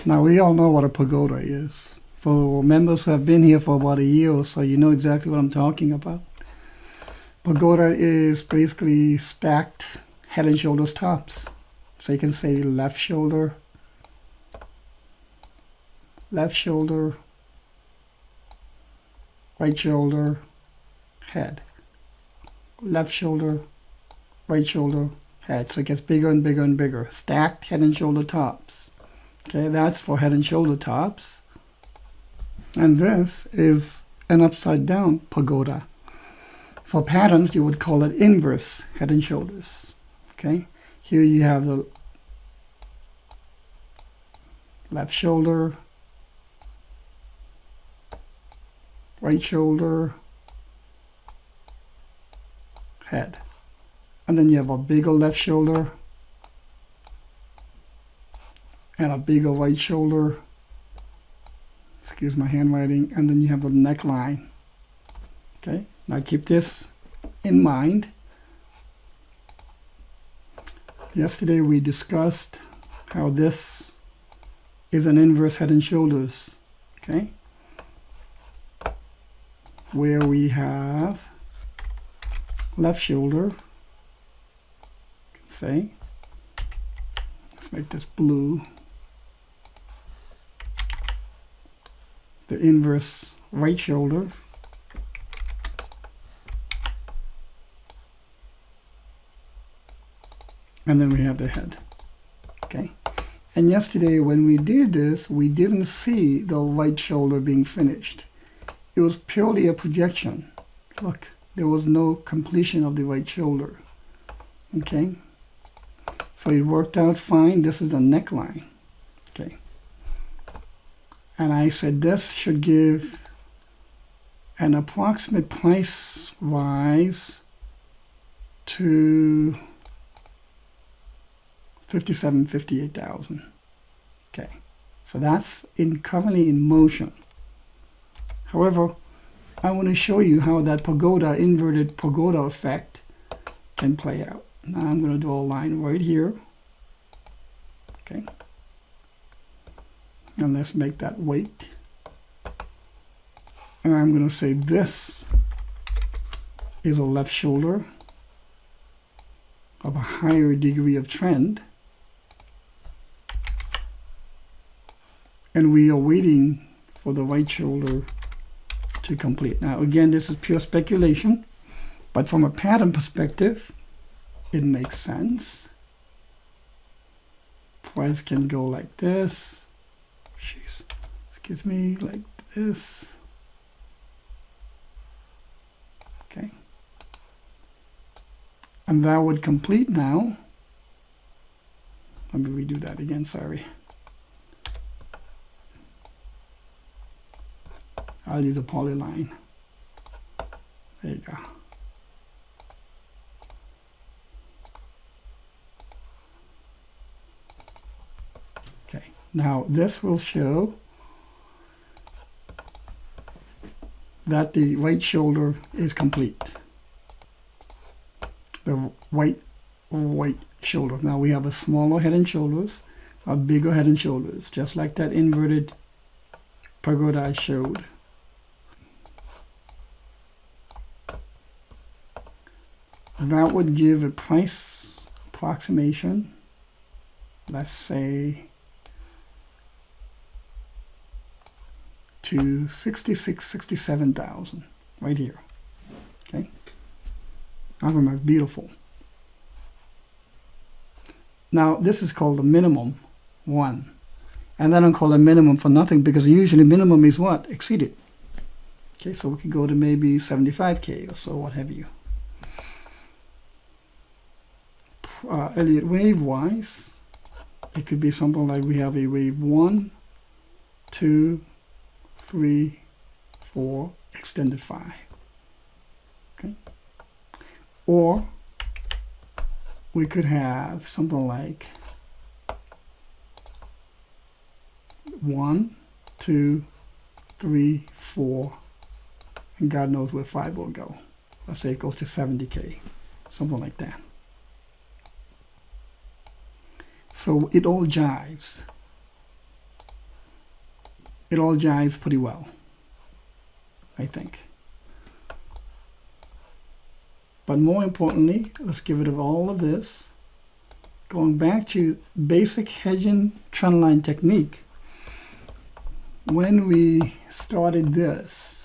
Now, we all know what a pagoda is. For members who have been here for about a year or so, you know exactly what I'm talking about. Pagoda is basically stacked head and shoulders tops. So you can say left shoulder, right shoulder, head. Left shoulder, right shoulder, head. So it gets bigger and bigger and bigger. Stacked head and shoulder tops. Okay, that's for head and shoulder tops. And this is an upside down pagoda. For patterns, you would call it inverse head and shoulders. Okay, here you have the left shoulder, right shoulder, head. And then you have a bigger left shoulder and a bigger right shoulder. Excuse my handwriting. And then you have the neckline. Okay, now keep this in mind. Yesterday we discussed how this is an inverse head and shoulders. Okay, where we have left shoulder, say, let's make this blue, the inverse right shoulder, and then we have the head. Okay, and yesterday when we did this, we didn't see the right shoulder being finished. It was purely a projection. Look, there was no completion of the right shoulder. Okay, so it worked out fine. This is the neckline. Okay, and I said this should give an approximate price rise to 58,000. Okay, so that's currently in motion. However, I want to show you how that pagoda, inverted pagoda effect can play out. Now I'm going to draw a line right here. Okay. And let's make that weight. And I'm going to say this is a left shoulder of a higher degree of trend. And we are waiting for the right shoulder to complete. Now again, this is pure speculation, but from a pattern perspective, it makes sense. Price can go like this. Jeez. Excuse me, like this. Okay. And that would complete now. Let me redo that again, sorry. I'll use a polyline. There you go. Okay, now this will show that the right shoulder is complete. The right shoulder. Now we have a smaller head and shoulders, a bigger head and shoulders, just like that inverted pagoda I showed. That would give a price approximation, let's say, to 67,000 right here. Okay, I think that's beautiful. Now this is called the minimum one, and I don't call it minimum for nothing, because usually minimum is what? Exceeded. Okay, so we could go to maybe 75K or so, what have you. Elliott wave wise, it could be something like we have a wave 1, 2, 3, 4, extended 5. Okay, or we could have something like 1, 2, 3, 4, and God knows where 5 will go. Let's say it goes to 70K, something like that. So it all jives. it all jives pretty well, I think. But more importantly, let's get rid of all of this. Going back to basic hedging trendline technique, when we started this,